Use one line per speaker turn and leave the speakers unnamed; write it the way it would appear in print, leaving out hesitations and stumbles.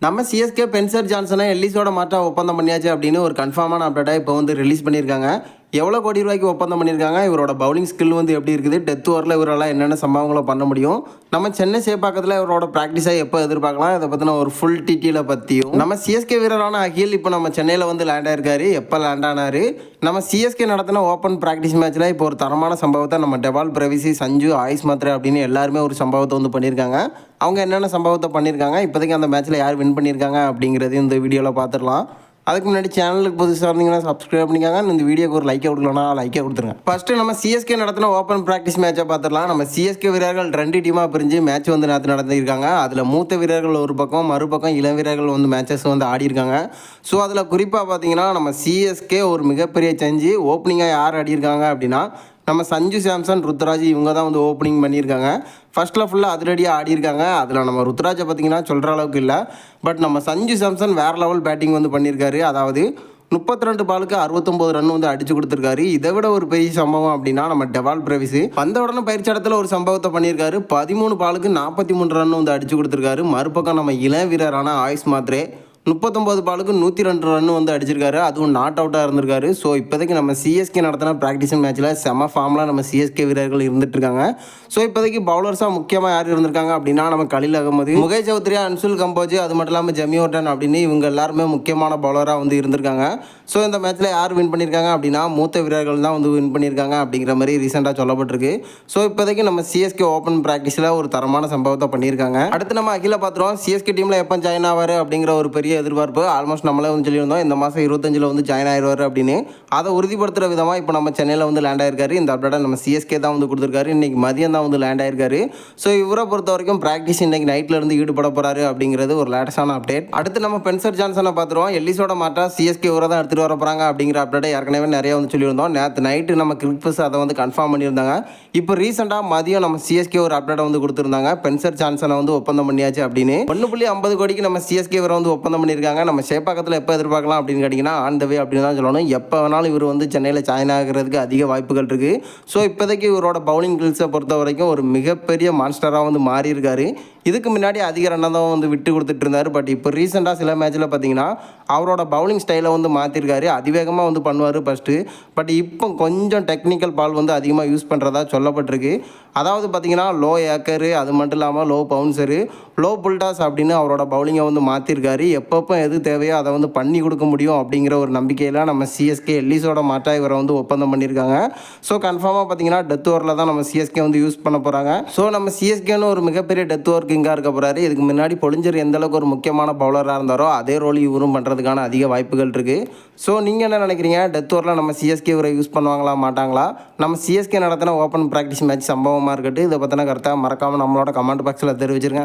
நம்ம CSK Spencer ஜான்சனை எல்லிஸோட மாற்றா ஒப்பந்தம் பண்ணியாச்சு அப்படின்னு ஒரு கன்ஃபார்மான அப்டேட்டாக இப்போ வந்து ரிலீஸ் பண்ணியிருக்காங்க. எவ்வளோ கோடி ரூபாய்க்கு ஒப்பந்தம் பண்ணியிருக்காங்க, இவரோட பவுலிங் ஸ்கில் வந்து எப்படி இருக்குது, டெத் ஓவரில் இவரால் என்னென்ன சம்பவங்களை பண்ண முடியும், நம்ம சென்னை சேப்பாக்கத்தில் இவரோட ப்ராக்டிஸாக எப்போ எதிர்பார்க்கலாம், இதை பற்றின ஒரு ஃபுல் டீட்டெயிலை பற்றியும் நம்ம சிஎஸ்கே வீரரான அகில் இப்போ நம்ம சென்னையில் வந்து லேண்ட் ஆயிருக்காரு. எப்போ லேண்ட் ஆனார், நம்ம சிஎஸ்கே நடத்தின ஓப்பன் ப்ராக்டிஸ் மேட்ச்சில் இப்போ ஒரு தரமான சம்பவத்தை நம்ம டெவால் பிரவிசி, சஞ்சு, ஆயுஷ் மாத்ரே அப்படின்னு எல்லாருமே ஒரு சம்பவத்தை வந்து பண்ணியிருக்காங்க. அவங்க என்னென்ன சம்பவத்தை பண்ணியிருக்காங்க, இப்போதைக்கு அந்த மேட்ச்சில் யார் வின் பண்ணியிருக்காங்க அப்படிங்கிறது இந்த வீடியோவில் பார்த்துடலாம். அதுக்கு முன்னாடி சேனலுக்கு புதுசாக இருந்தீங்கன்னா சப்ஸ்கிரைப் பண்ணிக்காங்க. இந்த வீடியோக்கு ஒரு லைக்கை கொடுக்கலன்னா லைக்கை கொடுத்துருங்க. ஃபஸ்ட்டு நம்ம சிஎஸ்கே நடத்தின ஓப்பன் ப்ராக்டிஸ் மேட்சை பார்த்துடலாம். நம்ம சிஎஸ்கே வீரர்கள் 2 டீமாக பிரிஞ்சு மேட்ச் வந்து நடத்திருக்காங்க. அதில் மூத்த வீரர்கள் ஒரு பக்கம், மறுபக்கம் இளம் வீரர்கள் வந்து மேட்சஸ் வந்து ஆடிருக்காங்க. ஸோ அதில் குறிப்பாக பார்த்தீங்கன்னா நம்ம சிஎஸ்கே ஒரு மிகப்பெரிய சேஞ்சு. ஓப்பனிங்காக யார் ஆடியிருக்காங்க அப்படின்னா நம்ம சஞ்சு சாம்சன், ருத்ராஜ் இவங்க தான் வந்து ஓப்பனிங் பண்ணியிருக்காங்க. ஃபஸ்ட்டில் ஃபுல்லாக அதிரடியாக ஆடியிருக்காங்க. அதில் நம்ம ருத்ராஜை பார்த்திங்கன்னா சொல்கிற அளவுக்கு இல்லை. பட் நம்ம சஞ்சு சாம்சன் வேறு லெவல் பேட்டிங் வந்து பண்ணியிருக்காரு. அதாவது 32 பாலுக்கு 69 ரன் வந்து அடிச்சு கொடுத்துருக்காரு. இதை விட ஒரு பெரிய சம்பவம் அப்படின்னா நம்ம டெவால் பிரவிஸ் வந்த உடனே பயிற்சி இடத்துல ஒரு சம்பவத்தை பண்ணியிருக்காரு. 13 பாலுக்கு 43 ரன் வந்து அடிச்சு கொடுத்துருக்காரு. மறுபக்கம் நம்ம இளம் வீரரான ஆயுஷ் மாத்ரே 39 பாலுக்கு 102 ரன் வந்து அடிச்சிருக்காரு. அதுவும் நாட் அவுட்டாக இருந்திருக்காரு. ஸோ இப்போதைக்கு நம்ம சிஎஸ்கே நடத்தின ப்ராக்டிஸ் மேட்ச்சில் செம ஃபார்மில் நம்ம சிஎஸ்கே வீரர்கள் இருந்துகிட்ருக்காங்க. ஸோ இப்போதைக்கு பவுலர்ஸாக முக்கியமாக யார் இருந்திருக்காங்க அப்படின்னா நம்ம கலில் அகமது, முகேஷ் சௌத்ரி, அன்சுல் கம்போஜ், அது மட்டும் இல்லாமல் ஜமியோர்டன் அப்படின்னு இவங்க எல்லாருமே முக்கியமான பவுலராக வந்து இருந்திருக்காங்க. ஸோ இந்த மேட்ச்சில் யார் வின் பண்ணியிருக்காங்க அப்படின்னா மூத்த வீரர்கள் தான் வந்து வின் பண்ணியிருக்காங்க அப்படிங்கிற மாதிரி ரீசெண்டாக சொல்லப்பட்டிருக்கு. ஸோ இப்போதைக்கு நம்ம சிஎஸ்கே ஓப்பன் ப்ராக்டிஸில் ஒரு தரமான சம்பவத்தை பண்ணியிருக்காங்க. அடுத்து நம்ம அகில பார்த்துருவோம். சிஎஸ்கே டீமில் எப்போ ஜாயின் ஆவார் அப்படிங்கிற ஒரு பெரிய எதிர்பார்ப்பு ஆல்மோஸ்ட் நம்மளே வந்து சொல்லியிருந்தோம். இந்த மாதம் 25 வந்து ஜாயின் ஆயிடுவார் அப்படின்னு. அதை உறுதிப்படுத்துகிற விதமாக இப்போ நம்ம சென்னையில் வந்து லேண்ட் ஆயிருக்காரு. இந்த அப்டேட்டை நம்ம சிஎஸ்கே தான் வந்து கொடுத்துருக்காரு. இன்றைக்கி மதியம் தான் வந்து லேண்ட் ஆயிருக்காரு. ஸோ இவரை பொறுத்த வரைக்கும் ப்ராக்டிஸ் இன்றைக்கி நைட்டில் இருந்து ஈடுபட போகிறாரு அப்படிங்கிறது ஒரு லேட்டஸ்டான அப்டேட். அடுத்து நம்ம ஸ்பென்சர் ஜான்சனை பார்த்துருவோம். எல்லிஸோட மாற்றா சிஎஸ்கே இவரை தான் எடுத்துகிட்டு வர போகிறாங்க அப்படிங்கிற அப்டேட்டை ஏற்கனவே நிறைய வந்து சொல்லியிருந்தோம். நேற்று நைட்டு நம்ம கிரிக்பஸ் அதை வந்து கன்ஃபார்ம் பண்ணியிருந்தாங்க. இப்போ ரீசெண்டாக மதியம் நம்ம சிஎஸ்கே ஒரு அப்டேட்டை வந்து கொடுத்துருந்தாங்க. ஸ்பென்சர் ஜான்சனை வந்து ஒப்பந்தம் பண்ணியாச்சு அப்படின்னு 1.50 கோடிக்கு நம்ம சிஎஸ்கே இவரை வந்து ஒப்பந்தம் பண்ணியிருக்காங்க. நம்ம சேப்பாக்கத்தில் எப்போ எதிர்பார்க்கலாம் அப்படின்னு கேட்டிங்கன்னா ஆன் த வே அப்படின்னு தான் சொல்லணும். எப்போ வேணாலும் இவர் வந்து சென்னையில் ஜாயின் ஆகிறதுக்கு அதிக வாய்ப்புகள் இருக்குது. ஸோ இப்போதைக்கு இவரோட பவுலிங் ஸ்கில்ஸை பொறுத்த வரைக்கும் ஒரு மிகப்பெரிய மான்ஸ்டராக வந்து மாறி இருக்காரு. இதுக்கு முன்னாடி அதிக ரன்னை தான் வந்து விட்டு கொடுத்துட்டு இருந்தார். பட் இப்போ ரீசெண்டாக சில மேட்ச்சில் பார்த்தீங்கன்னா அவரோட பவுலிங் ஸ்டைலை வந்து மாற்றிருக்காரு. அதிவேகமாக வந்து பண்ணுவார் ஃபஸ்ட்டு. பட் இப்போ கொஞ்சம் டெக்னிக்கல் பால் வந்து அதிகமாக யூஸ் பண்ணுறதா சொல்லப்பட்டிருக்கு. அதாவது பார்த்தீங்கன்னா லோ ஏக்கரு, அது மட்டும் இல்லாமல் லோ பவுன்சரு, லோ புல்டாஸ் அப்படின்னு அவரோட பவுலிங்கை வந்து மாற்றிருக்காரு. எப்பப்போ எது தேவையோ அதை வந்து பண்ணி கொடுக்க முடியும் அப்படிங்கிற ஒரு நம்பிக்கையில் நம்ம சிஎஸ்கே எல்லிஸோட மாற்றா இவரை வந்து ஒப்பந்தம் பண்ணியிருக்காங்க. ஸோ கன்ஃபார்மாக பார்த்தீங்கன்னா டெத் ஓவரில் தான் நம்ம சிஎஸ்கே வந்து யூஸ் பண்ண போகிறாங்க. ஸோ நம்ம சிஎஸ்கேன்னு ஒரு மிகப்பெரிய டெத் ஓவர் கிங்காக இருக்க போகிறாரு. இதுக்கு முன்னாடி பொலிஞ்சர் எந்தளவுக்கு ஒரு முக்கியமான பவுலராக இருந்தாரோ அதே ரோல் இவரும் பண்ணுறதுக்கான அதிக வாய்ப்புகள் இருக்குது. ஸோ நீங்கள் என்ன நினைக்கிறீங்க? டெத் ஓவரில் நம்ம சிஎஸ்கே இவரை யூஸ் பண்ணுவாங்களா மாட்டாங்களா? நம்ம சிஎஸ்கே நடத்தின ஓப்பன் ப்ராக்டிஸ் மேட்ச் சம்பவமாக இருக்கட்டும். இதை பற்றின கருத்தை மறக்காமல் நம்மளோட கமெண்ட் பாக்ஸில் தெரிவிச்சிருங்க.